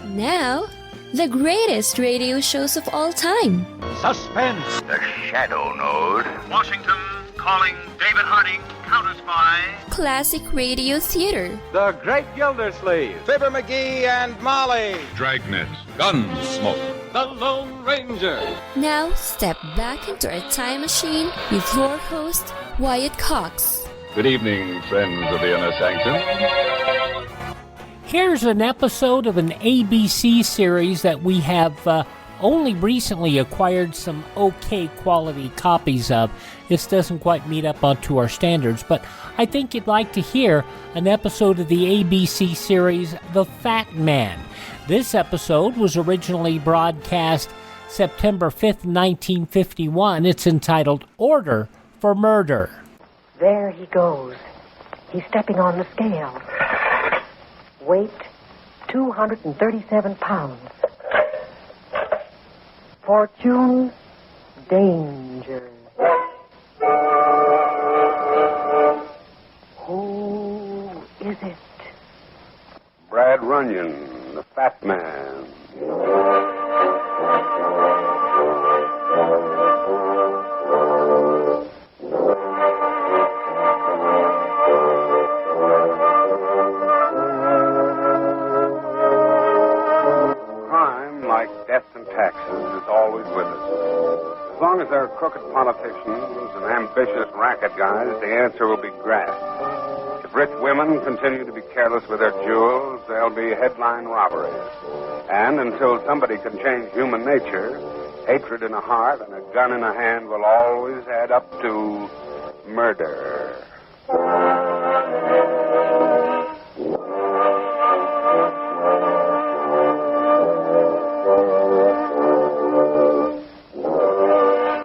Now, the greatest radio shows of all time. Suspense. The Shadow Node. Washington calling David Harding, counter-spy. Classic radio theater. The Great Gildersleeve. Fibber McGee and Molly. Dragnet. Gunsmoke. The Lone Ranger. Now, step back into a time machine with your host, Wyatt Cox. Good evening, friends of the Inner Sanctum. Here's an episode of an ABC series that we have only recently acquired some okay quality copies of. This doesn't quite meet up onto our standards, but I think you'd like to hear an episode of the ABC series, The Fat Man. This episode was originally broadcast September 5th, 1951. It's entitled Order for Murder. There he goes. He's stepping on the scale. Weight, 237 pounds. Fortune, danger. Who is it? Brad Runyon, the Fat Man. Death and taxes is always with us. As long as there are crooked politicians and ambitious racket guys, the answer will be graft. If rich women continue to be careless with their jewels, there'll be headline robberies. And until somebody can change human nature, hatred in a heart and a gun in a hand will always add up to murder.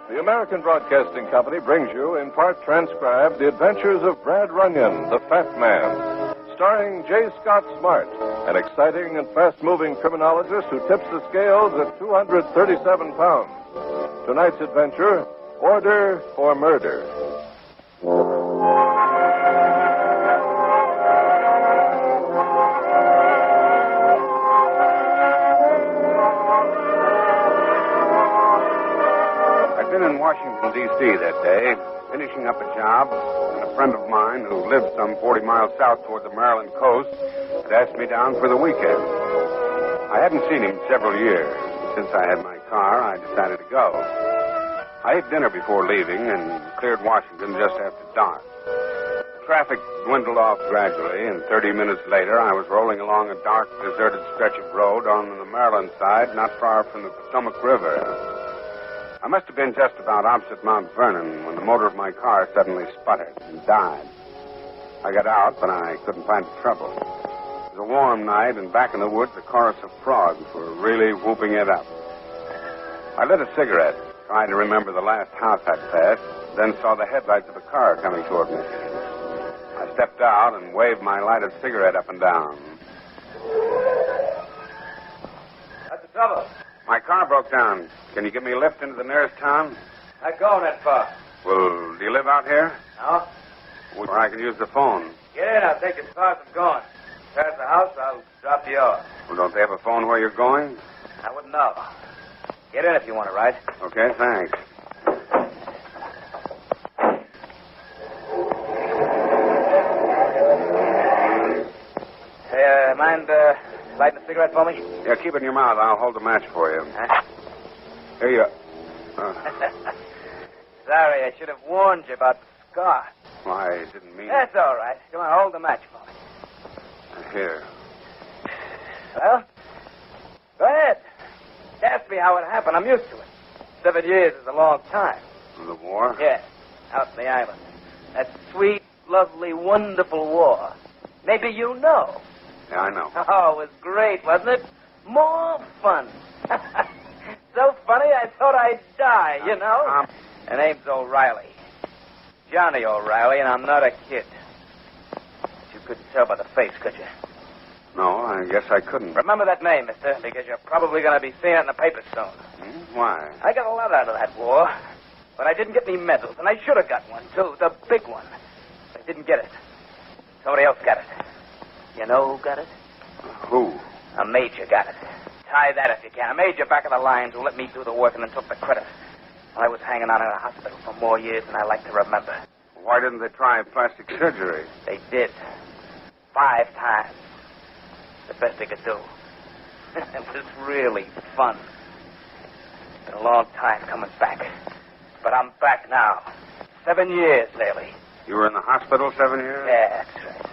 The American Broadcasting Company brings you, in part transcribed, the adventures of Brad Runyon, the Fat Man, starring J. Scott Smart, an exciting and fast-moving criminologist who tips the scales at 237 pounds. Tonight's adventure, Order for Murder. In Washington, D.C. that day, finishing up a job, and a friend of mine who lived some 40 miles south toward the Maryland coast had asked me down for the weekend. I hadn't seen him several years. Since I had my car, I decided to go. I ate dinner before leaving and cleared Washington just after dark. Traffic dwindled off gradually, and 30 minutes later, I was rolling along a dark, deserted stretch of road on the Maryland side, not far from the Potomac River. I must have been just about opposite Mount Vernon when the motor of my car suddenly sputtered and died. I got out, but I couldn't find the trouble. It was a warm night, and back in the woods, a chorus of frogs were really whooping it up. I lit a cigarette, trying to remember the last house I'd passed, then saw the headlights of a car coming toward me. I stepped out and waved my lighted cigarette up and down. What's the trouble? My car broke down. Can you give me a lift into the nearest town? Not going that far. Well, do you live out here? No? Or I can use the phone. Get in, I'll take you as far as I'm going. Pass the house, I'll drop you off. Well, don't they have a phone where you're going? I wouldn't know. Get in if you want to ride. Okay, thanks. Hey, mind lighting a cigarette for me? Yeah, keep it in your mouth. I'll hold the match for you. Huh? Here you Sorry, I should have warned you about the scar. Well, I didn't mean That's all right. Come on, hold the match for me. Here. Well, go ahead. Ask me how it happened. I'm used to it. 7 years is a long time. The war? Yes, out in the island. That sweet, lovely, wonderful war. Maybe you know. Yeah, I know. Oh, it was great, wasn't it? More fun. So funny, I thought I'd die, you know? And name's O'Reilly. Johnny O'Reilly, and I'm not a kid. You couldn't tell by the face, could you? No, I guess I couldn't. Remember that name, mister, because you're probably going to be seeing it in the papers soon. Why? I got a lot out of that war, but I didn't get any medals, and I should have got one, too, the big one. I didn't get it. Somebody else got it. You know who got it? Who? A major got it. Tie that if you can. A major back of the lines who let me do the work and then took the credit. I was hanging on in a hospital for more years than I like to remember. Why didn't they try plastic surgery? They did. 5 times. The best they could do. It was really fun. It's been a long time coming back. But I'm back now. 7 years, lately. You were in the hospital 7 years? Yeah, that's right.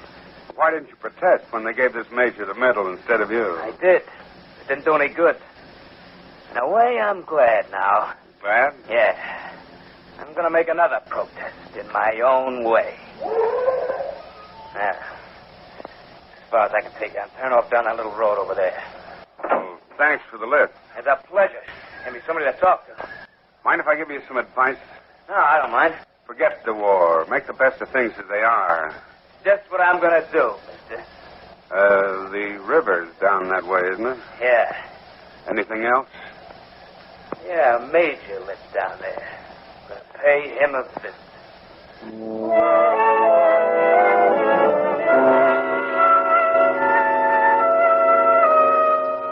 Why didn't you protest when they gave this major the medal instead of you? I did. It didn't do any good. In a way, I'm glad now. Glad? Yeah. I'm going to make another protest in my own way. Now, as far as I can take you, I'll turn off down that little road over there. Well, thanks for the lift. It's a pleasure. Give me somebody to talk to. Mind if I give you some advice? No, I don't mind. Forget the war. Make the best of things as they are. Just what I'm going to do, mister. The river's down that way, isn't it? Yeah. Anything else? Yeah, a major lives down there. I'm going to pay him a visit.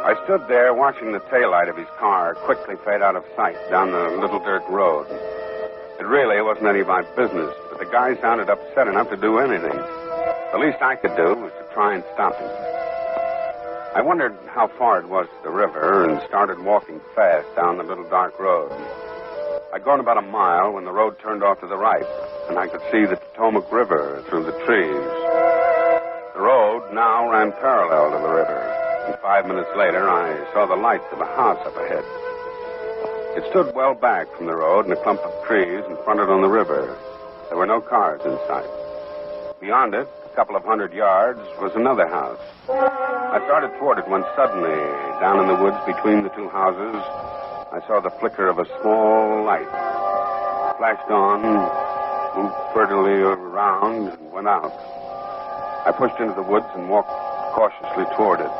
I stood there watching the taillight of his car quickly fade out of sight down the little dirt road. It really wasn't any of my business, but the guy sounded upset enough to do anything. The least I could do was to try and stop him. I wondered how far it was to the river and started walking fast down the little dark road. I'd gone about a mile when the road turned off to the right, and I could see the Potomac River through the trees. The road now ran parallel to the river, and 5 minutes later I saw the lights of a house up ahead. It stood well back from the road in a clump of trees and fronted on the river. There were no cars in sight. Beyond it, a couple of 100 yards, was another house. I started toward it when suddenly, down in the woods between the two houses, I saw the flicker of a small light. It flashed on, moved furtively around, and went out. I pushed into the woods and walked cautiously toward it.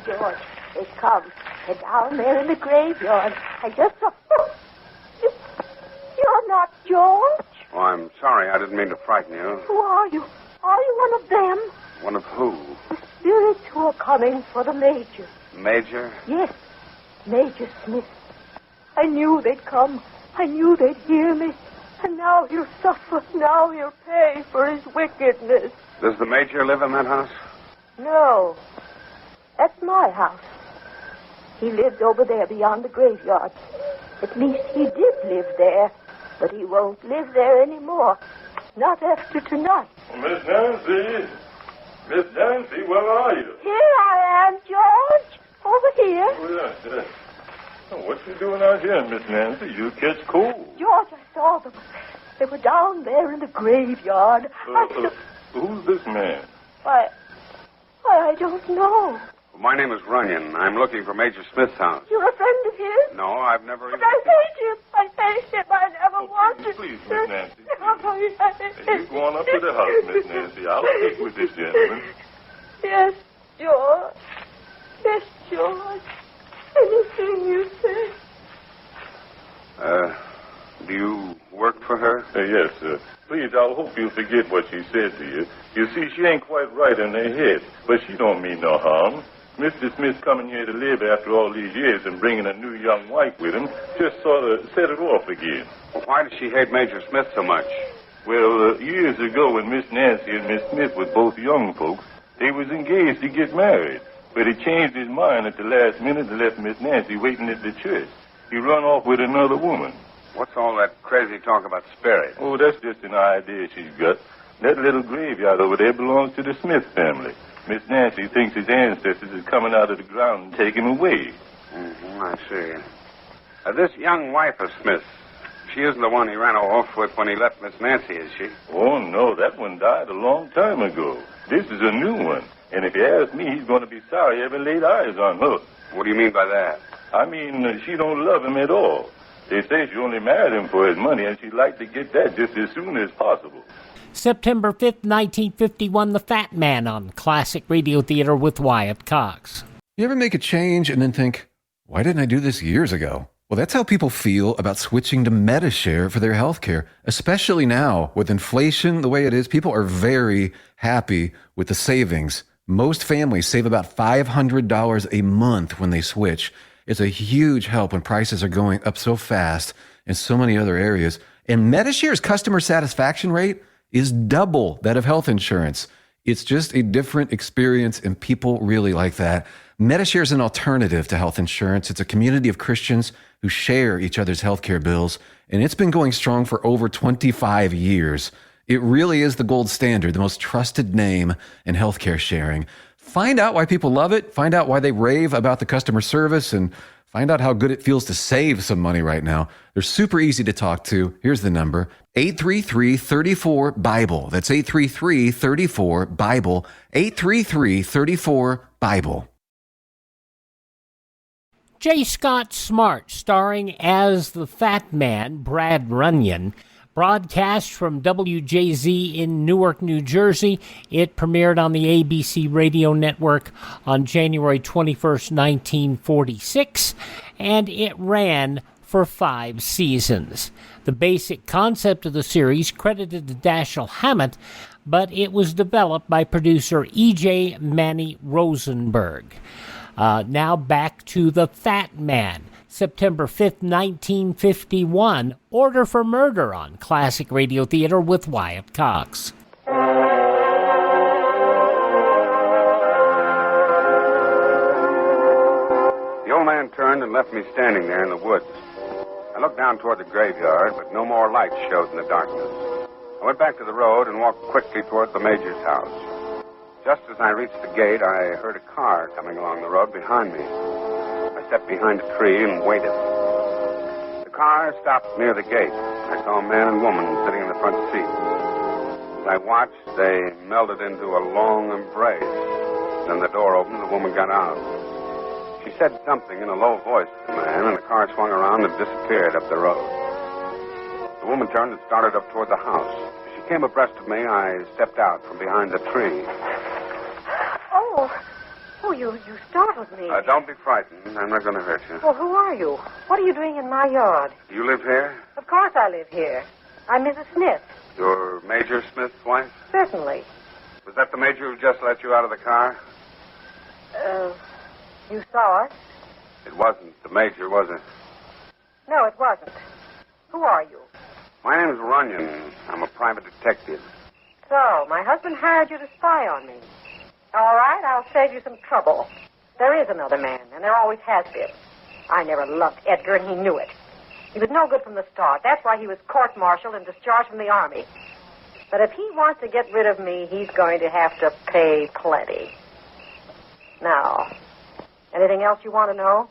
George, they come. They're down there in the graveyard. I just saw... Oh, you're not George. Oh, I'm sorry. I didn't mean to frighten you. Who are you? Are you one of them? One of who? The spirits who are coming for the Major. Major? Yes, Major Smith. I knew they'd come. I knew they'd hear me. And now he'll suffer. Now he'll pay for his wickedness. Does the Major live in that house? No. That's my house. He lived over there beyond the graveyard. At least he did live there, but he won't live there anymore. Not after tonight. Miss Nancy! Miss Nancy, where are you? Here I am, George. Over here. Oh, yes. Oh, what you doing out here, Miss Nancy? You catch cold. George, I saw them. They were down there in the graveyard. Who's this man? Why, I don't know. Well, my name is Runyon. I'm looking for Major Smith's house. You're a friend of his? No, I've never even... But I hate him. I hate him. I never wanted... Please, Miss Nancy. You go on up to the house, Miss Nancy. I'll speak with this gentleman. Yes, George. Yes, George. Anything you say. Do you work for her? Yes, sir. Please, I hope you forget what she said to you. You see, she ain't quite right in her head, but she don't mean no harm. Mr. Smith coming here to live after all these years and bringing a new young wife with him just sort of set it off again. Well, why does she hate Major Smith so much? Well, years ago when Miss Nancy and Miss Smith was both young folks, they was engaged to get married. But he changed his mind at the last minute and left Miss Nancy waiting at the church. He run off with another woman. What's all that crazy talk about spirits? Oh, that's just an idea she's got. That little graveyard over there belongs to the Smith family. Miss Nancy thinks his ancestors is coming out of the ground and take him away. I see. This young wife of Smith's, she isn't the one he ran off with when he left Miss Nancy, is she? Oh, no, that one died a long time ago. This is a new one. And if you ask me, he's going to be sorry he ever laid eyes on her. What do you mean by that? I mean, she don't love him at all. They say she only married him for his money, and she'd like to get that just as soon as possible. September 5th, 1951, The Fat Man on Classic Radio Theater with Wyatt Cox. You ever make a change and then think, why didn't I do this years ago? Well, that's how people feel about switching to Medishare for their health care, especially now with inflation the way it is. People are very happy with the savings. Most families save about $500 a month when they switch. It's a huge help when prices are going up so fast in so many other areas. And Medishare's customer satisfaction rate is double that of health insurance. It's just a different experience, and people really like that. Medishare is an alternative to health insurance. It's a community of Christians who share each other's healthcare bills, and it's been going strong for over 25 years. It really is the gold standard, the most trusted name in healthcare sharing. Find out why people love it, find out why they rave about the customer service, and find out how good it feels to save some money right now. They're super easy to talk to. Here's the number, 833-34-BIBLE. That's 833-34-BIBLE, 833-34-BIBLE. J. Scott Smart, starring as the Fat Man, Brad Runyon, broadcast from WJZ in Newark, New Jersey. It premiered on the ABC radio network on January 21st, 1946, and it ran for 5 seasons. The basic concept of the series credited to Dashiell Hammett, but it was developed by producer E.J. Manny Rosenberg. Now back to the Fat Man. September 5th, 1951, Order for Murder on Classic Radio Theater with Wyatt Cox. The old man turned and left me standing there in the woods. I looked down toward the graveyard, but no more lights showed in the darkness. I went back to the road and walked quickly toward the Major's house. Just as I reached the gate, I heard a car coming along the road behind me. I stepped behind a tree and waited. The car stopped near the gate. I saw a man and woman sitting in the front seat. As I watched, they melded into a long embrace. Then the door opened and the woman got out. She said something in a low voice to the man, and the car swung around and disappeared up the road. The woman turned and started up toward the house. As she came abreast of me, I stepped out from behind the tree. Oh, you startled me. Don't be frightened. I'm not going to hurt you. Well, who are you? What are you doing in my yard? Do you live here? Of course I live here. I'm Mrs. Smith. You're Major Smith's wife? Certainly. Was that the Major who just let you out of the car? You saw us? It wasn't the Major, was it? No, it wasn't. Who are you? My name's Runyon. I'm a private detective. So, my husband hired you to spy on me. All right, I'll save you some trouble. There is another man, and there always has been. I never loved Edgar, and he knew it. He was no good from the start. That's why he was court-martialed and discharged from the Army. But if he wants to get rid of me, he's going to have to pay plenty. Now, anything else you want to know?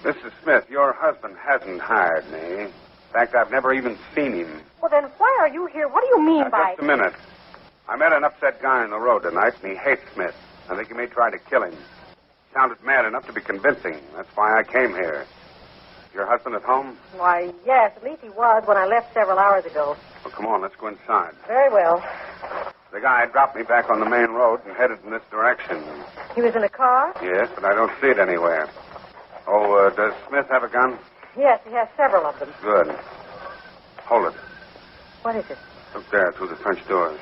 Mrs. Smith, your husband hasn't hired me. In fact, I've never even seen him. Well, then why are you here? What do you mean by... Just a minute. I met an upset guy on the road tonight, and he hates Smith. I think he may try to kill him. Sounded mad enough to be convincing. That's why I came here. Your husband at home? Why, yes, at least he was when I left several hours ago. Well, come on, let's go inside. Very well. The guy dropped me back on the main road and headed in this direction. He was in a car? Yes, but I don't see it anywhere. Oh, does Smith have a gun? Yes, he has several of them. Good. Hold it. What is it? Look there through the French doors.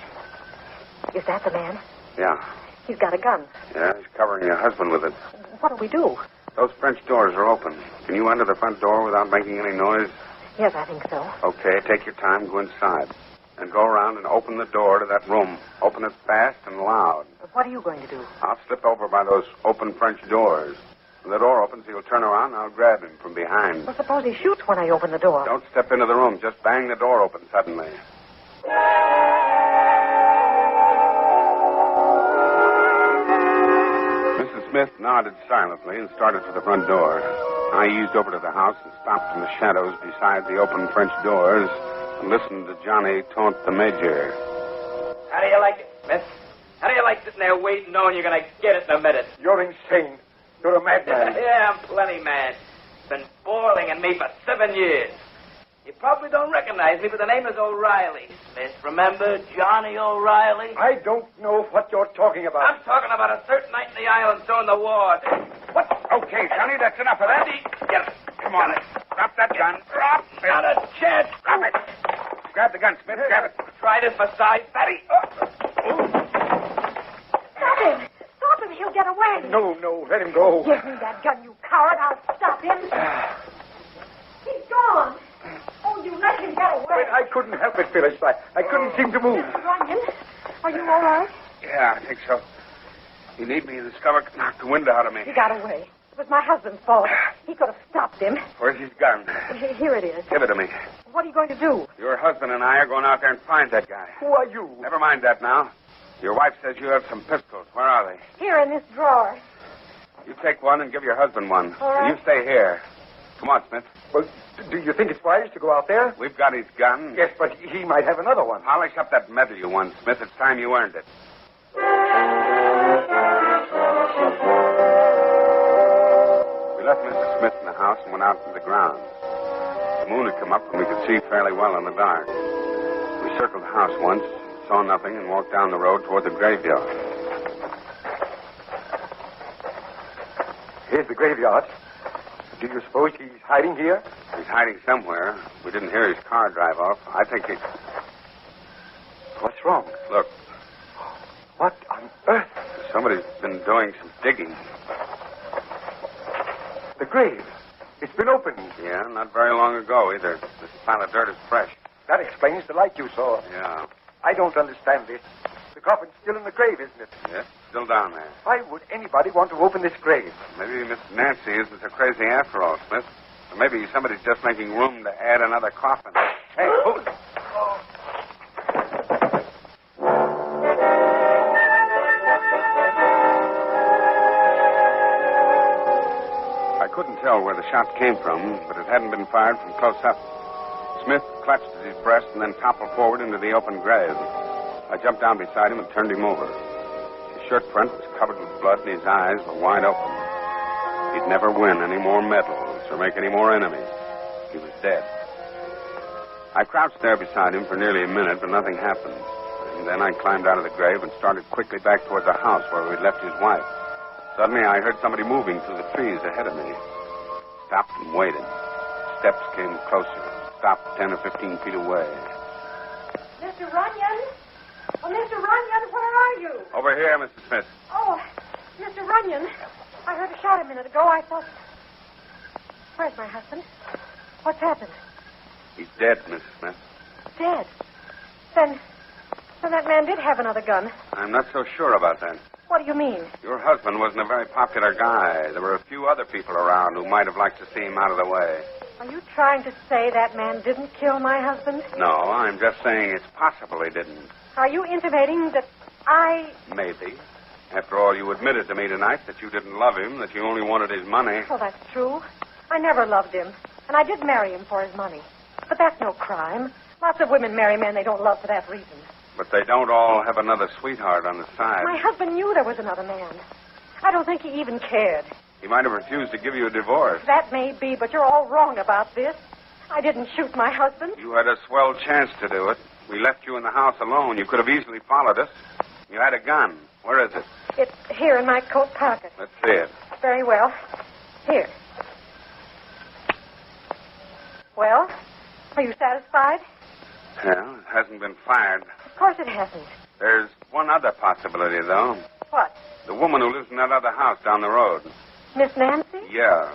Is that the man? Yeah. He's got a gun. Yeah, he's covering your husband with it. What do we do? Those French doors are open. Can you enter the front door without making any noise? Yes, I think so. Okay, take your time, go inside. And go around and open the door to that room. Open it fast and loud. What are you going to do? I'll slip over by those open French doors. When the door opens, he'll turn around and I'll grab him from behind. Well, suppose he shoots when I open the door. Don't step into the room. Just bang the door open suddenly. Mrs. Smith nodded silently and started for the front door. I eased over to the house and stopped in the shadows beside the open French doors and listened to Johnny taunt the Major. How do you like it, Smith? How do you like sitting there waiting, knowing you're going to get it in a minute? You're insane. You're a madman. Yeah, I'm plenty mad. Been boiling in me for 7 years. You probably don't recognize me, but the name is O'Reilly, Smith. Remember Johnny O'Reilly? I don't know what you're talking about. I'm talking about a certain night in the islands during the war. What? Okay, Johnny, that's enough of that. Get it. Come on. Drop that gun. Drop it. Not a chance. Drop it. Grab the gun, Smith. Grab it. Try this for size. Steady. Stop him. Stop him. He'll get away. No, let him go. Give me that gun, you coward. I'll stop him. He's gone. Oh, you let him get away. But I couldn't help it, Phyllis. I couldn't seem to move. Mr. Runyon, are you all right? Yeah, I think so. You need me. This cover knocked the wind out of me. He got away. It was my husband's fault. He could have stopped him. Where's his gun? Here it is. Give it to me. What are you going to do? Your husband and I are going out there and find that guy. Who are you? Never mind that now. Your wife says you have some pistols. Where are they? Here in this drawer. You take one and give your husband one. All right. And you stay here. Come on, Smith. Well, do you think it's wise to go out there? We've got his gun. Yes, but he might have another one. Polish up that medal you won, Smith. It's time you earned it. We left Mrs. Smith in the house and went out to the grounds. The moon had come up and we could see fairly well in the dark. We circled the house once, saw nothing, and walked down the road toward the graveyard. Here's the graveyard. Do you suppose he's hiding here? He's hiding somewhere. We didn't hear his car drive off. I think he... What's wrong? Look, What on earth? somebody's been doing some digging. The grave. It's been opened. Yeah, not very long ago either. This pile of dirt is fresh. That explains the light you saw. Yeah. I don't understand this. The coffin's still in the grave, isn't it? Yes, still down there. Why would anybody want to open this grave? Maybe Miss Nancy isn't so crazy after all, Smith. Or maybe somebody's just making room to add another coffin. Hey, hold it. I couldn't tell where the shot came from, but it hadn't been fired from close up. Smith clutched at his breast and then toppled forward into the open grave. I jumped down beside him and turned him over. His shirt front was covered with blood and his eyes were wide open. He'd never win any more medals or make any more enemies. He was dead. I crouched there beside him for nearly a minute, but nothing happened. And then I climbed out of the grave and started quickly back toward the house where we'd left his wife. Suddenly, I heard somebody moving through the trees ahead of me. Stopped and waited. Steps came closer. Stopped 10 or 15 feet away. Mr. Runyon? Oh, Mr. Runyon, where are you? Over here, Mrs. Smith. Oh, Mr. Runyon. I heard a shot a minute ago. I thought... Where's my husband? What's happened? He's dead, Mrs. Smith. Dead. Then that man did have another gun. I'm not so sure about that. What do you mean? Your husband wasn't a very popular guy. There were a few other people around who might have liked to see him out of the way. Are you trying to say that man didn't kill my husband? No, I'm just saying it's possible he didn't. Are you intimating that I... Maybe. After all, you admitted to me tonight that you didn't love him, that you only wanted his money. Well, that's true. I never loved him. And I did marry him for his money. But that's no crime. Lots of women marry men they don't love for that reason. But they don't all have another sweetheart on the side. My husband knew there was another man. I don't think he even cared. He might have refused to give you a divorce. That may be, but you're all wrong about this. I didn't shoot my husband. You had a swell chance to do it. We left you in the house alone. You could have easily followed us. You had a gun. Where is it? It's here in my coat pocket. Let's see it. Very well. Here. Well, are you satisfied? Well, it hasn't been fired. Of course it hasn't. There's one other possibility, though. What? The woman who lives in that other house down the road. Miss Nancy? Yeah.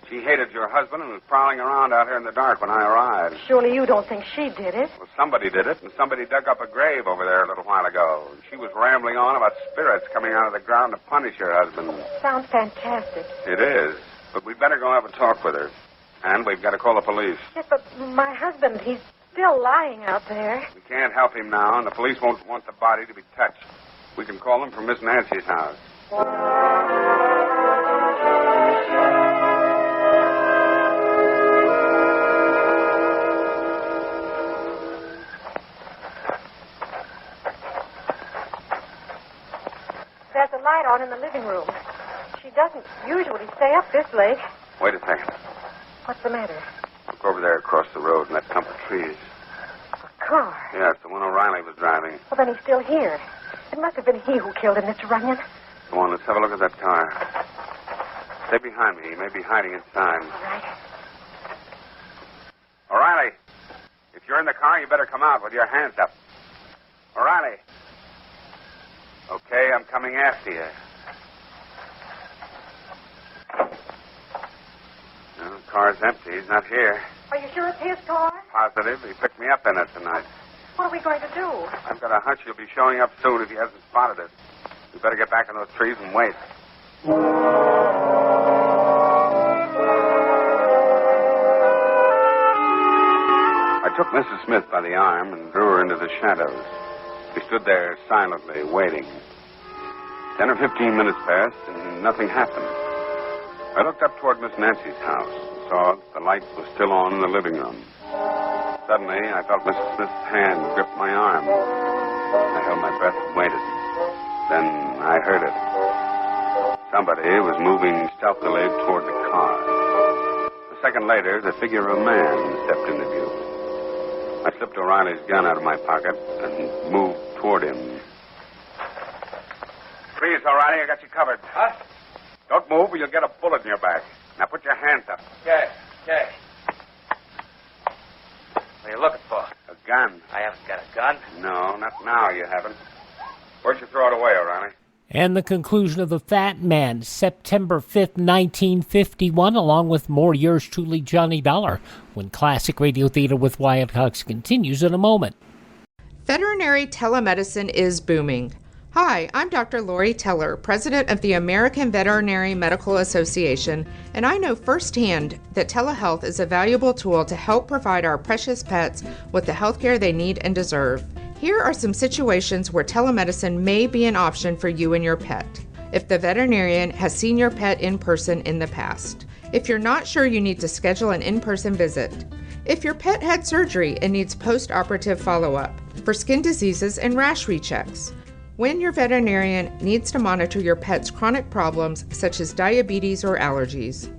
She hated your husband and was prowling around out here in the dark when I arrived. Surely you don't think she did it. Well, somebody did it, and somebody dug up a grave over there a little while ago. She was rambling on about spirits coming out of the ground to punish your husband. Sounds fantastic. It is. But we'd better go have a talk with her. And we've got to call the police. Yes, but my husband, he's still lying out there. We can't help him now, and the police won't want the body to be touched. We can call him from Miss Nancy's house. There's a light on in the living room. She doesn't usually stay up this late. Wait a second. What's the matter? Look over there across the road in that clump of trees. A car. Yeah, it's the one O'Reilly was driving. Well, then he's still here. It must have been he who killed him, Mr. Runyon. Come on, let's have a look at that car. Stay behind me. He may be hiding inside. All right. O'Reilly, if you're in the car, you better come out with your hands up. O'Reilly. Okay, I'm coming after you. No, the car's empty. He's not here. Are you sure it's his car? Positive. He picked me up in it tonight. What are we going to do? I've got a hunch he'll be showing up soon if he hasn't spotted us. We better get back in those trees and wait. I took Mrs. Smith by the arm and drew her into the shadows. We stood there silently, waiting. 10 or 15 minutes passed, and nothing happened. I looked up toward Miss Nancy's house and saw the light was still on in the living room. Suddenly, I felt Mrs. Smith's hand grip my arm. I held my breath and waited. Then I heard it. Somebody was moving stealthily toward the car. A second later, the figure of a man stepped into view. I slipped O'Reilly's gun out of my pocket and moved toward him. Freeze, O'Reilly. I got you covered. Huh? Don't move or you'll get a bullet in your back. Now put your hands up. Okay. What are you looking for? A gun. I haven't got a gun. No, not now you haven't. Where'd you throw it away, O'Reilly? And the conclusion of The Fat Man, September 5th, 1951, along with more yours truly, Johnny Dollar, when Classic Radio Theater with Wyatt Cox continues in a moment. Veterinary telemedicine is booming. Hi, I'm Dr. Lori Teller, president of the American Veterinary Medical Association, and I know firsthand that telehealth is a valuable tool to help provide our precious pets with the health care they need and deserve. Here are some situations where telemedicine may be an option for you and your pet. If the veterinarian has seen your pet in person in the past. If you're not sure you need to schedule an in-person visit. If your pet had surgery and needs post-operative follow-up. For skin diseases and rash rechecks. When your veterinarian needs to monitor your pet's chronic problems such as diabetes or allergies.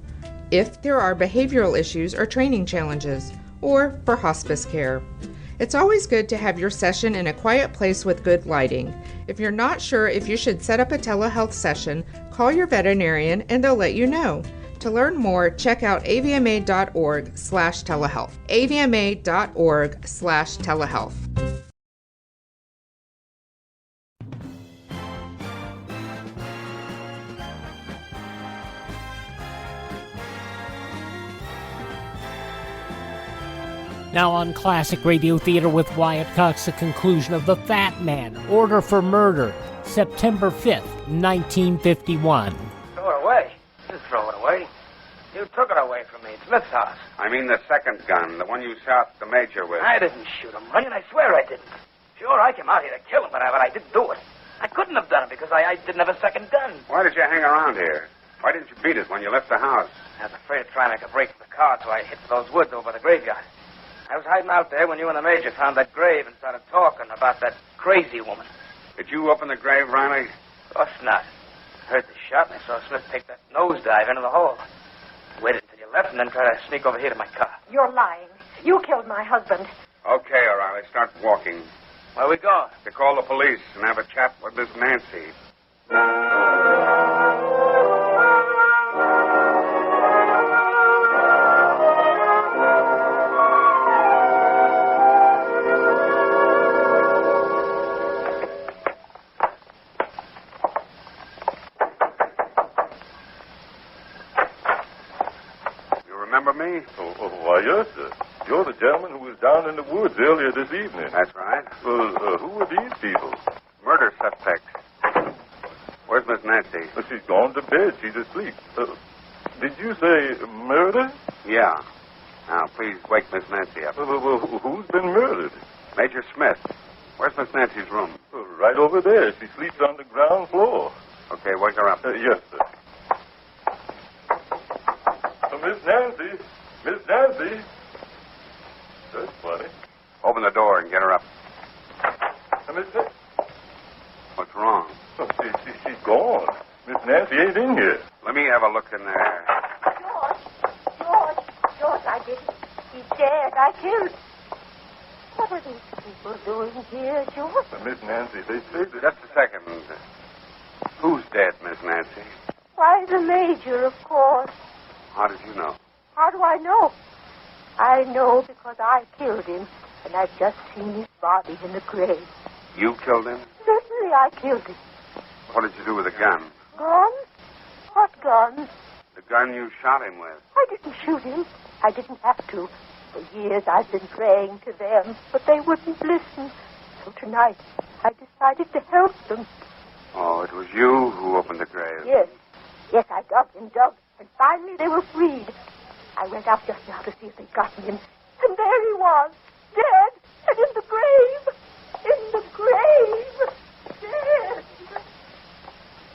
If there are behavioral issues or training challenges. Or for hospice care. It's always good to have your session in a quiet place with good lighting. If you're not sure if you should set up a telehealth session, call your veterinarian and they'll let you know. To learn more, check out avma.org/telehealth. avma.org/telehealth. Now on Classic Radio Theater with Wyatt Cox, the conclusion of The Fat Man, Order for Murder, September 5th, 1951. Throw it away? You didn't throw it away. You took it away from me. It's Smith's house. I mean the second gun, the one you shot the major with. I didn't shoot him, Runyon. I swear I didn't. Sure, I came out here to kill him, but I didn't do it. I couldn't have done it because I didn't have a second gun. Why did you hang around here? Why didn't you beat it when you left the house? I was afraid of trying to make a break for the car, so I hit those woods over the graveyard. I was hiding out there when you and the major found that grave and started talking about that crazy woman. Did you open the grave, Riley? Of course not. I heard the shot and I saw Smith take that nosedive into the hole. I waited until you left and then tried to sneak over here to my car. You're lying. You killed my husband. Okay, O'Reilly, start walking. Where are we going? To call the police and have a chat with Miss Nancy. Me? Why, yes, sir. You're the gentleman who was down in the woods earlier this evening. That's right. Who are these people? Murder suspects. Where's Miss Nancy? She's gone to bed. She's asleep. Did you say murder? Yeah. Now, please wake Miss Nancy up. Who's been murdered? Major Smith. Where's Miss Nancy's room? Right over there. She sleeps on the ground floor. Okay, wake her up. Yes, sir. Miss Nancy! Miss Nancy! That's funny. Open the door and get her up. Miss Nancy? What's wrong? She's gone. Miss Nancy ain't in here. Let me have a look in there. George, I didn't. He's dead. I killed. What are these people doing here, George? Miss Nancy, they say that... Just a second. Who's dead, Miss Nancy? Why, the major, of course. How did you know? How do I know? I know because I killed him, and I've just seen his body in the grave. You killed him? Certainly I killed him. What did you do with the gun? Gun? What gun? The gun you shot him with. I didn't shoot him. I didn't have to. For years I've been praying to them, but they wouldn't listen. So tonight I decided to help them. Oh, it was you who opened the grave. Yes. Yes, I dug and dug, and finally they were freed. I went out just now to see if they'd gotten him, and there he was, dead, and in the grave. In the grave. Dead.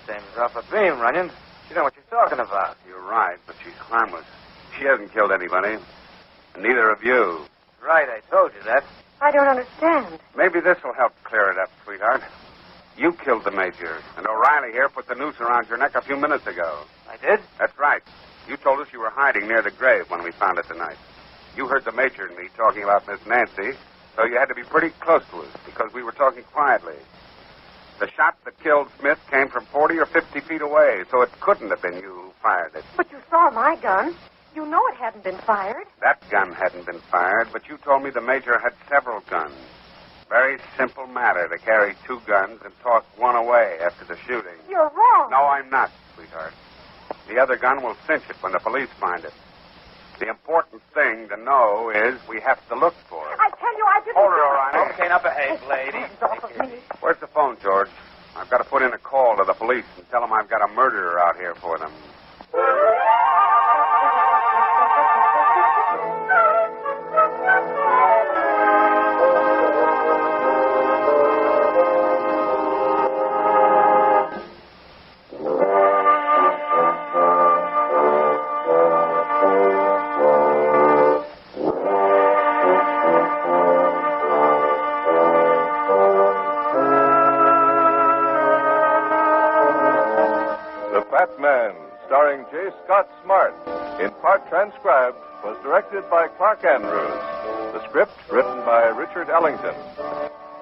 Seems off a beam, Runyon. You know what you're talking about. You're right, but she's harmless. She hasn't killed anybody. And neither of you. Right, I told you that. I don't understand. Maybe this will help clear it up, sweetheart. You killed the Major, and O'Reilly here put the noose around your neck a few minutes ago. I did? That's right. You told us you were hiding near the grave when we found it tonight. You heard the Major and me talking about Miss Nancy, so you had to be pretty close to us because we were talking quietly. The shot that killed Smith came from 40 or 50 feet away, so it couldn't have been you who fired it. But you saw my gun. You know it hadn't been fired. That gun hadn't been fired, but you told me the Major had several guns. Very simple matter to carry two guns and toss one away after the shooting. You're wrong. No, I'm not, sweetheart. The other gun will cinch it when the police find it. The important thing to know is we have to look for it. I tell you, I didn't... Hold her, O'Reilly. Okay, now behave, lady. Off of me. Where's the phone, George? I've got to put in a call to the police and tell them I've got a murderer out here for them. Starring J. Scott Smart, in part transcribed, was directed by Clark Andrews. The script written by Richard Ellington.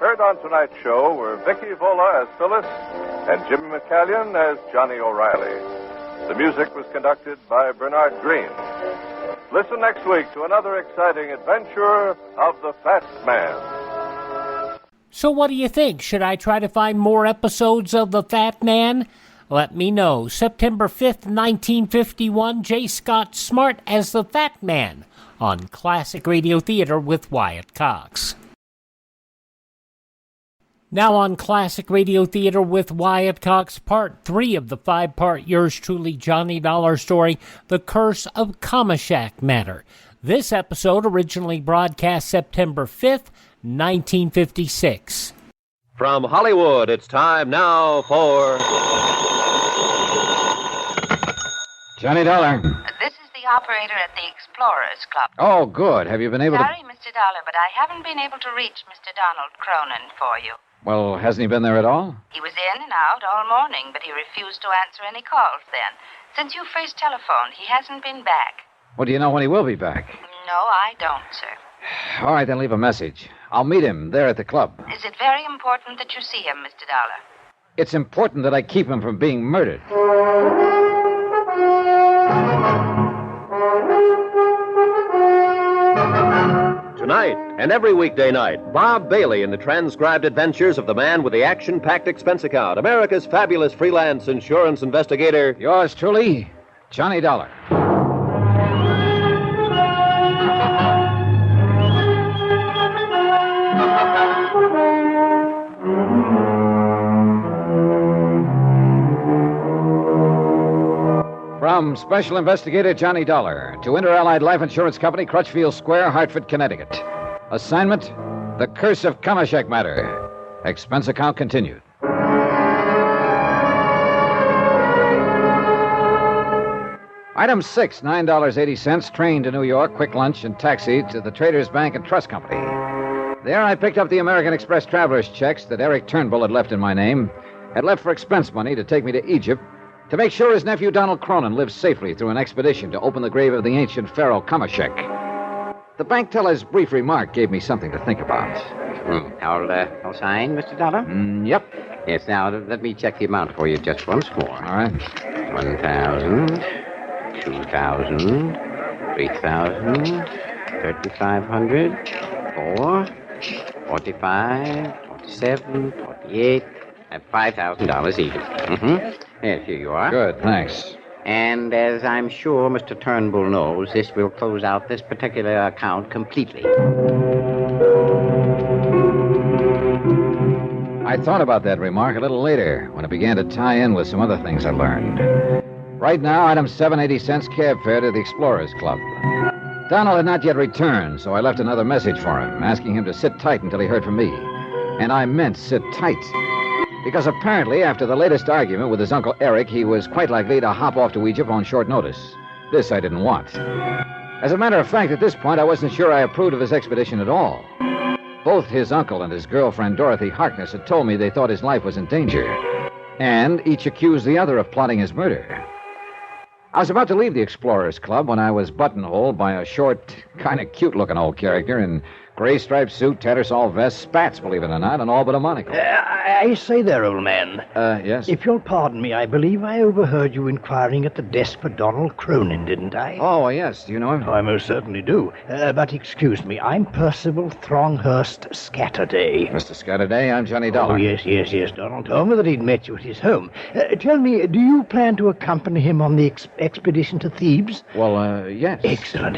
Heard on tonight's show were Vicky Vola as Phyllis and Jimmy McCallion as Johnny O'Reilly. The music was conducted by Bernard Green. Listen next week to another exciting adventure of the Fat Man. So what do you think? Should I try to find more episodes of The Fat Man? Let me know. September 5th, 1951, J. Scott Smart as the Fat Man on Classic Radio Theater with Wyatt Cox. Now on Classic Radio Theater with Wyatt Cox, Part 3 of the 5-part Yours Truly Johnny Dollar story, The Curse of Kamashek Matter. This episode originally broadcast September 5th, 1956. From Hollywood, it's time now for... Johnny Dollar. This is the operator at the Explorers Club. Oh, good. Have you been able Sorry, Mr. Dollar, but I haven't been able to reach Mr. Donald Cronin for you. Well, hasn't he been there at all? He was in and out all morning, but he refused to answer any calls then. Since you first telephoned, he hasn't been back. Well, do you know when he will be back? No, I don't, sir. All right, then leave a message. I'll meet him there at the club. Is it very important that you see him, Mr. Dollar? It's important that I keep him from being murdered. Tonight and every weekday night, Bob Bailey in the transcribed adventures of the man with the action-packed expense account, America's fabulous freelance insurance investigator. Yours truly, Johnny Dollar. From Special Investigator Johnny Dollar to Inter-Allied Life Insurance Company, Crutchfield Square, Hartford, Connecticut. Assignment, The Curse of Kamashek Matter. Expense account continued. Item 6, $9.80, train to New York, quick lunch and taxi to the Traders Bank and Trust Company. There I picked up the American Express traveler's checks that Eric Turnbull had left in my name, had left for expense money to take me to Egypt, to make sure his nephew Donald Cronin lived safely through an expedition to open the grave of the ancient pharaoh Kamashek. The bank teller's brief remark gave me something to think about. I'll sign, Mr. Dollar? Yep. Yes, now, let me check the amount for you just once more. All right. 1,000, 2,000, 3,000, $3,500, 4, 45, 47, 48, at $5,000 even. Yes, here you are. Good, thanks. And as I'm sure Mr. Turnbull knows, this will close out this particular account completely. I thought about that remark a little later when it began to tie in with some other things I learned. Right now, item 780 cents cab fare to the Explorers Club. Donald had not yet returned, so I left another message for him, asking him to sit tight until he heard from me. And I meant sit tight. Because apparently, after the latest argument with his Uncle Eric, he was quite likely to hop off to Egypt on short notice. This I didn't want. As a matter of fact, at this point, I wasn't sure I approved of his expedition at all. Both his uncle and his girlfriend, Dorothy Harkness, had told me they thought his life was in danger. And each accused the other of plotting his murder. I was about to leave the Explorers Club when I was buttonholed by a short, kind of cute-looking old character in gray striped suit, tattersall vest, spats, believe it or not, and all but a monocle. I say there, old man. Yes? If you'll pardon me, I believe I overheard you inquiring at the desk for Donald Cronin, didn't I? Oh, yes. Do you know him? Oh, I most certainly do. But excuse me, I'm Percival Thronghurst Scatterday. Mr. Scatterday, I'm Johnny Dollar. Oh, yes. Donald told me that he'd met you at his home. Tell me, do you plan to accompany him on the expedition to Thebes? Well, yes. Excellent.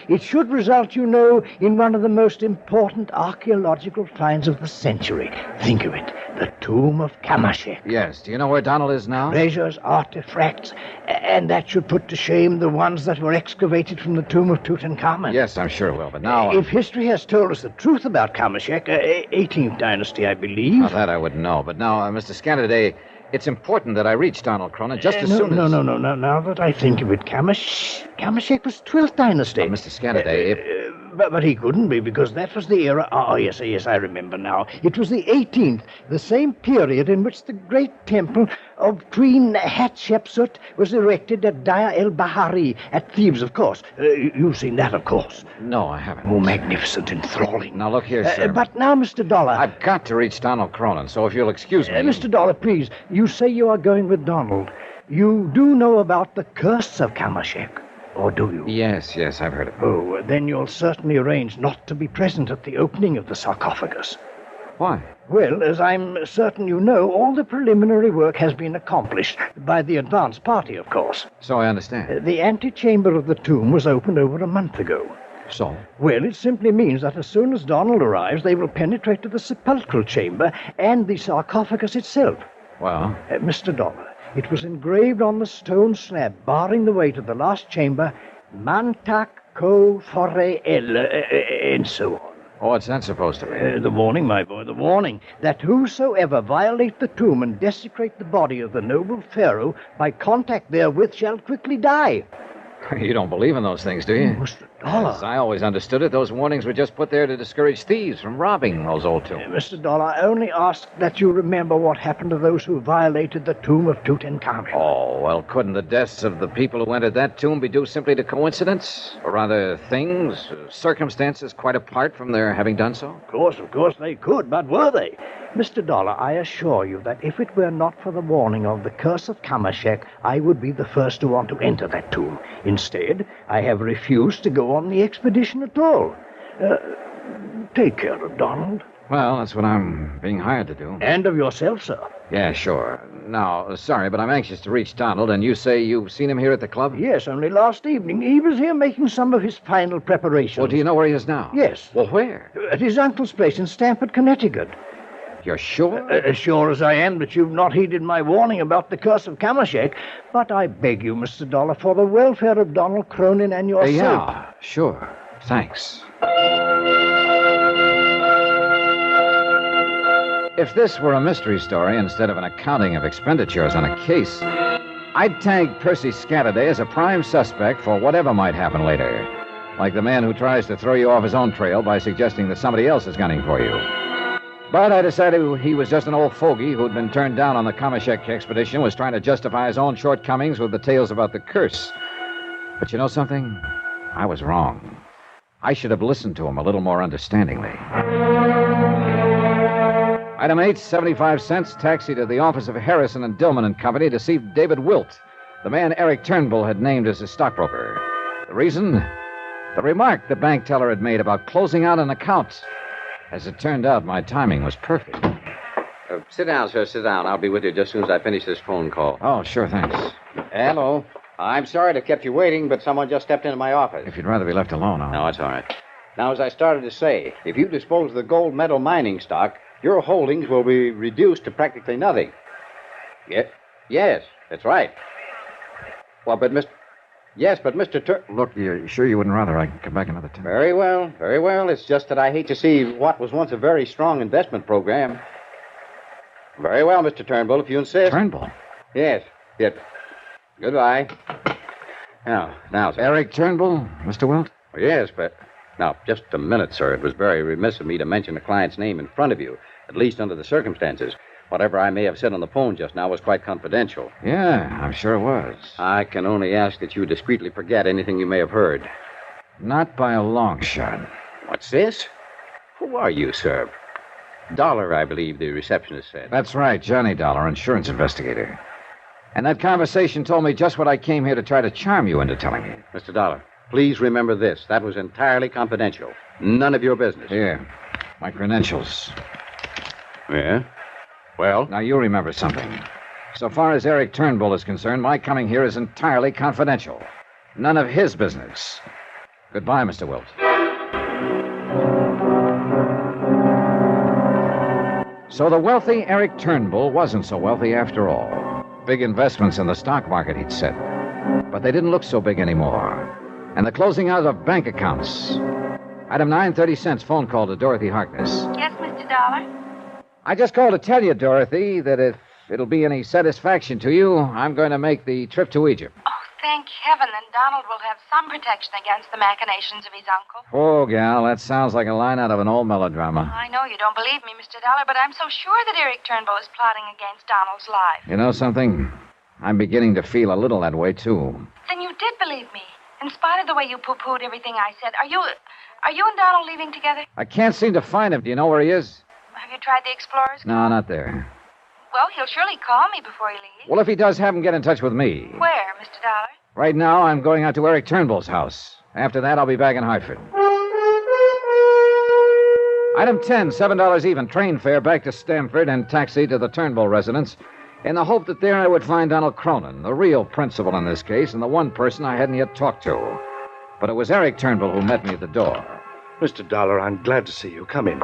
It should result, you know, in one of the most important archaeological finds of the century. Think of it, the tomb of Kamashek. Yes. Do you know where Donald is now? Treasures, artifacts, and that should put to shame the ones that were excavated from the tomb of Tutankhamun. Yes, I'm sure it will, but now... If history has told us the truth about Kamashek, 18th dynasty, I believe... Now, that I wouldn't know, but now, Mr. Scatterday, it's important that I reach Donald Cronin just as soon as... No. Now that I think of it, Kamashek was 12th dynasty. Mr. Scatterday, But he couldn't be, because that was the era... Oh, yes, I remember now. It was the 18th, the same period in which the great temple of Queen Hatshepsut was erected at Daya el-Bahari at Thebes, of course. You've seen that, of course. No, I haven't. Oh, magnificent, enthralling. Now, look here, sir. But now, Mr. Dollar... I've got to reach Donald Cronin, so if you'll excuse me... Mr. Dollar, please, you say you are going with Donald. You do know about the Curse of Kamashek, or do you? Yes, I've heard of it. Oh, then you'll certainly arrange not to be present at the opening of the sarcophagus. Why? Well, as I'm certain you know, all the preliminary work has been accomplished by the advance party, of course. So I understand. The antechamber of the tomb was opened over a month ago. So? Well, it simply means that as soon as Donald arrives, they will penetrate to the sepulchral chamber and the sarcophagus itself. Well? Mr. Dollar, it was engraved on the stone slab, barring the way to the last chamber, Mantak Ko Fore El, and so on. Oh, what's that supposed to be? The warning, my boy, the warning, that whosoever violate the tomb and desecrate the body of the noble pharaoh by contact therewith shall quickly die. You don't believe in those things, do you? Mr. Dollar. As I always understood it, those warnings were just put there to discourage thieves from robbing those old tombs. Mr. Dollar, I only ask that you remember what happened to those who violated the tomb of Tutankhamun. Oh, well, couldn't the deaths of the people who entered that tomb be due simply to coincidence? Or rather, things, circumstances quite apart from their having done so? Of course they could, but were they? Mr. Dollar, I assure you that if it were not for the warning of the Curse of Kamashek, I would be the first to want to enter that tomb. Instead, I have refused to go on the expedition at all. Take care of Donald. Well, that's what I'm being hired to do. And of yourself, sir. Yeah, sure. Now, sorry, but I'm anxious to reach Donald, and you say you've seen him here at the club? Yes, only last evening. He was here making some of his final preparations. Well, do you know where he is now? Yes. Well, where? At his uncle's place in Stamford, Connecticut. You're sure? As sure as I am that you've not heeded my warning about the Curse of Kamashek. But I beg you, Mr. Dollar, for the welfare of Donald Cronin and yourself. Yeah, sure. Thanks. If this were a mystery story instead of an accounting of expenditures on a case, I'd tag Percy Scatterday as a prime suspect for whatever might happen later. Like the man who tries to throw you off his own trail by suggesting that somebody else is gunning for you. But I decided he was just an old fogey who'd been turned down on the Kamashek expedition, was trying to justify his own shortcomings with the tales about the curse. But you know something? I was wrong. I should have listened to him a little more understandingly. Item 8, 75 cents, taxi to the office of Harrison and Dillman and Company to see David Wilt, the man Eric Turnbull had named as his stockbroker. The reason? The remark the bank teller had made about closing out an account. As it turned out, my timing was perfect. Sit down, sir. Sit down. I'll be with you just as soon as I finish this phone call. Oh, sure, thanks. Hello. I'm sorry to have kept you waiting, but someone just stepped into my office. If you'd rather be left alone, No, it's all right. Now, as I started to say, if you dispose of the gold medal mining stock, your holdings will be reduced to practically nothing. Yes, that's right. Well, but Mr. Look, you sure you wouldn't rather I come back another time? Very well. It's just that I hate to see what was once a very strong investment program. Very well, Mr. Turnbull, if you insist. Turnbull? Yes. Goodbye. Now, sir. Eric Turnbull, Mr. Wilt? Yes, but... Now, just a minute, sir. It was very remiss of me to mention the client's name in front of you, at least under the circumstances. Whatever I may have said on the phone just now was quite confidential. Yeah, I'm sure it was. I can only ask that you discreetly forget anything you may have heard. Not by a long shot. What's this? Who are you, sir? Dollar, I believe the receptionist said. That's right, Johnny Dollar, insurance investigator. And that conversation told me just what I came here to try to charm you into telling me. Mr. Dollar, please remember this. That was entirely confidential. None of your business. Here, my credentials. Yeah? Well? Now, you remember something. So far as Eric Turnbull is concerned, my coming here is entirely confidential. None of his business. Goodbye, Mr. Wilt. So the wealthy Eric Turnbull wasn't so wealthy after all. Big investments in the stock market, he'd said. But they didn't look so big anymore. And the closing out of bank accounts. Item 930 phone call to Dorothy Harkness. Yes, Mr. Dollar? I just called to tell you, Dorothy, that if it'll be any satisfaction to you, I'm going to make the trip to Egypt. Oh, thank heaven, then Donald will have some protection against the machinations of his uncle. Oh, gal, that sounds like a line out of an old melodrama. I know you don't believe me, Mr. Dollar, but I'm so sure that Eric Turnbull is plotting against Donald's life. You know something? I'm beginning to feel a little that way, too. Then you did believe me, in spite of the way you poo-pooed everything I said. Are you and Donald leaving together? I can't seem to find him. Do you know where he is? Have you tried the Explorer's No, not there. Well, he'll surely call me before he leaves. Well, if he does, have him get in touch with me. Where, Mr. Dollar? Right now, I'm going out to Eric Turnbull's house. After that, I'll be back in Hartford. Item 10, $7 even. Train fare back to Stamford and taxi to the Turnbull residence in the hope that there I would find Donald Cronin, the real principal in this case, and the one person I hadn't yet talked to. But it was Eric Turnbull who met me at the door. Mr. Dollar, I'm glad to see you. Come in.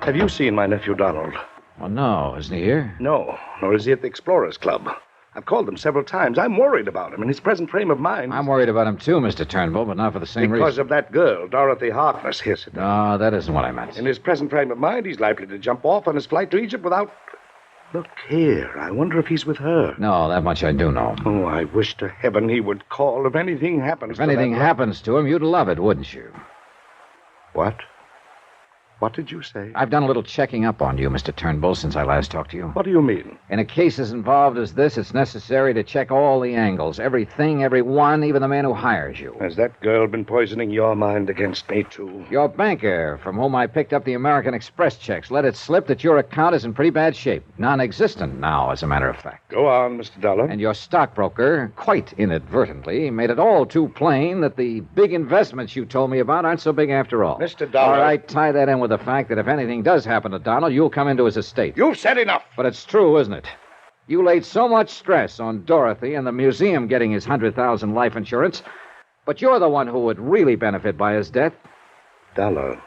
Have you seen my nephew, Donald? Oh, no. Isn't he here? No, nor is he at the Explorers Club. I've called him several times. I'm worried about him in his present frame of mind. I'm worried about him, too, Mr. Turnbull, but not for the same reason. Because of that girl, Dorothy Harkness. Here, sit down. No, that isn't what I meant. In his present frame of mind, he's likely to jump off on his flight to Egypt without... Look here, I wonder if he's with her. No, that much I do know. Oh, I wish to heaven he would call if anything happens to him. If anything happens to him, you'd love it, wouldn't you? What? What did you say? I've done a little checking up on you, Mr. Turnbull, since I last talked to you. What do you mean? In a case as involved as this, it's necessary to check all the angles, everything, everyone, even the man who hires you. Has that girl been poisoning your mind against me, too? Your banker, from whom I picked up the American Express checks, let it slip that your account is in pretty bad shape. Non-existent now, as a matter of fact. Go on, Mr. Dollar. And your stockbroker, quite inadvertently, made it all too plain that the big investments you told me about aren't so big after all. Mr. Dollar. All right, tie that in with the fact that if anything does happen to Donald, you'll come into his estate. You've said enough. But it's true, isn't it? You laid so much stress on Dorothy and the museum getting his $100,000 life insurance, but you're the one who would really benefit by his death. Dollar,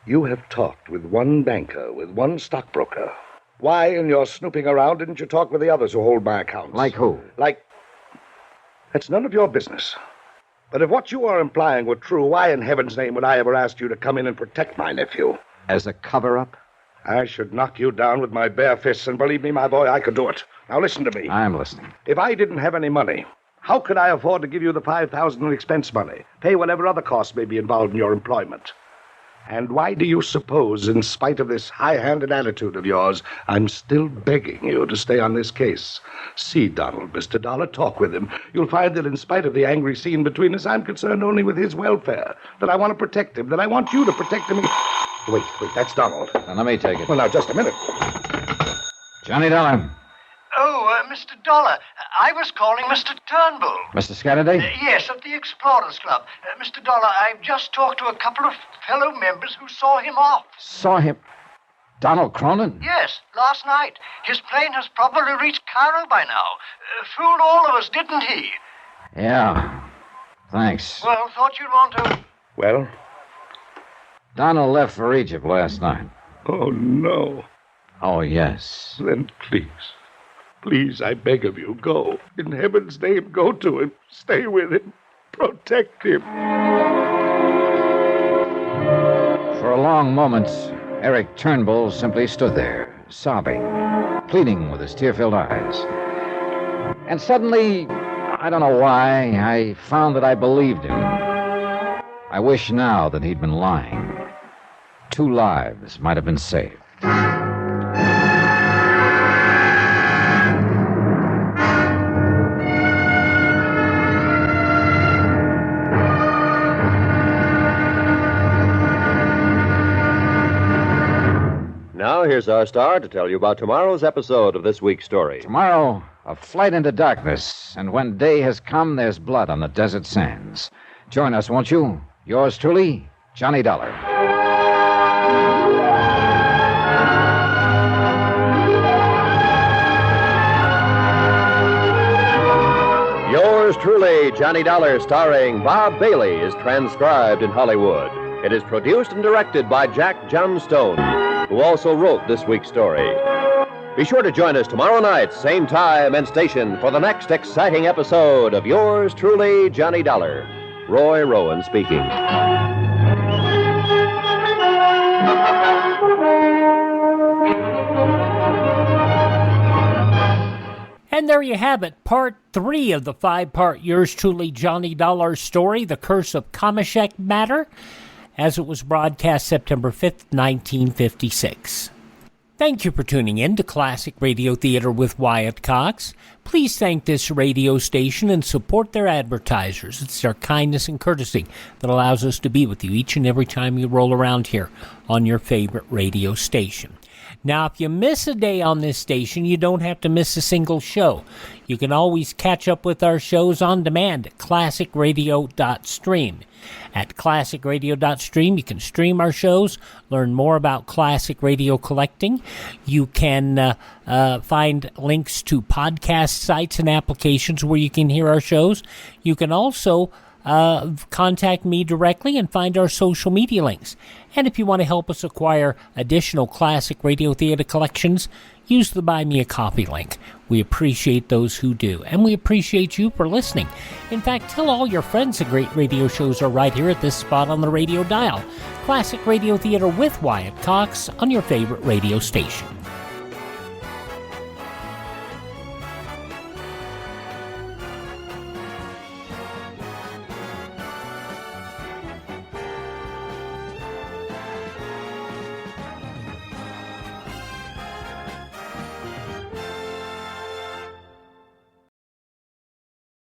you have talked with one banker, with one stockbroker. Why, in your snooping around, didn't you talk with the others who hold my accounts? Like who? That's none of your business. But if what you are implying were true, why in heaven's name would I ever ask you to come in and protect my nephew? As a cover-up? I should knock you down with my bare fists, and believe me, my boy, I could do it. Now listen to me. I'm listening. If I didn't have any money, how could I afford to give you the $5,000 in expense money, pay whatever other costs may be involved in your employment? And why do you suppose, in spite of this high-handed attitude of yours, I'm still begging you to stay on this case? See Donald, Mr. Dollar, talk with him. You'll find that in spite of the angry scene between us, I'm concerned only with his welfare, that I want to protect him, that I want you to protect him. Wait, that's Donald. Now, let me take it. Well, now, just a minute. Johnny Dollar. Oh, Mr. Dollar, I was calling Mr. Turnbull. Mr. Scatterday? Yes, of the Explorers Club. Mr. Dollar, I've just talked to a couple of fellow members who saw him off. Saw him? Donald Cronin? Yes, last night. His plane has probably reached Cairo by now. Fooled all of us, didn't he? Yeah. Thanks. Well, thought you'd want to... Well? Donald left for Egypt last night. Oh, no. Oh, yes. Then please, I beg of you, go. In heaven's name, go to him. Stay with him. Protect him. For a long moment, Eric Turnbull simply stood there, sobbing, pleading with his tear-filled eyes. And suddenly, I don't know why, I found that I believed him. I wish now that he'd been lying. 2 lives might have been saved. Now, here's our star to tell you about tomorrow's episode of this week's story. Tomorrow, a flight into darkness, and when day has come, there's blood on the desert sands. Join us, won't you? Yours truly, Johnny Dollar. Yours truly, Johnny Dollar, starring Bob Bailey, is transcribed in Hollywood. It is produced and directed by Jack Johnstone, who also wrote this week's story. Be sure to join us tomorrow night, same time and station, for the next exciting episode of Yours truly, Johnny Dollar. Roy Rowan speaking. And there you have it, part 3 of the 5-part Yours truly, Johnny Dollar story, The Curse of Kamashek Matter, as it was broadcast September 5th, 1956. Thank you for tuning in to Classic Radio Theater with Wyatt Cox. Please thank this radio station and support their advertisers. It's their kindness and courtesy that allows us to be with you each and every time you roll around here on your favorite radio station. Now, if you miss a day on this station, you don't have to miss a single show. You can always catch up with our shows on demand at classicradio.stream. At classicradio.stream, you can stream our shows, learn more about classic radio collecting. You can find links to podcast sites and applications where you can hear our shows. You can also contact me directly and find our social media links. And if you want to help us acquire additional classic radio theater collections, use the Buy Me a Coffee link. We appreciate those who do, and we appreciate you for listening. In fact, tell all your friends the great radio shows are right here at this spot on the radio dial. Classic Radio Theater with Wyatt Cox on your favorite radio station.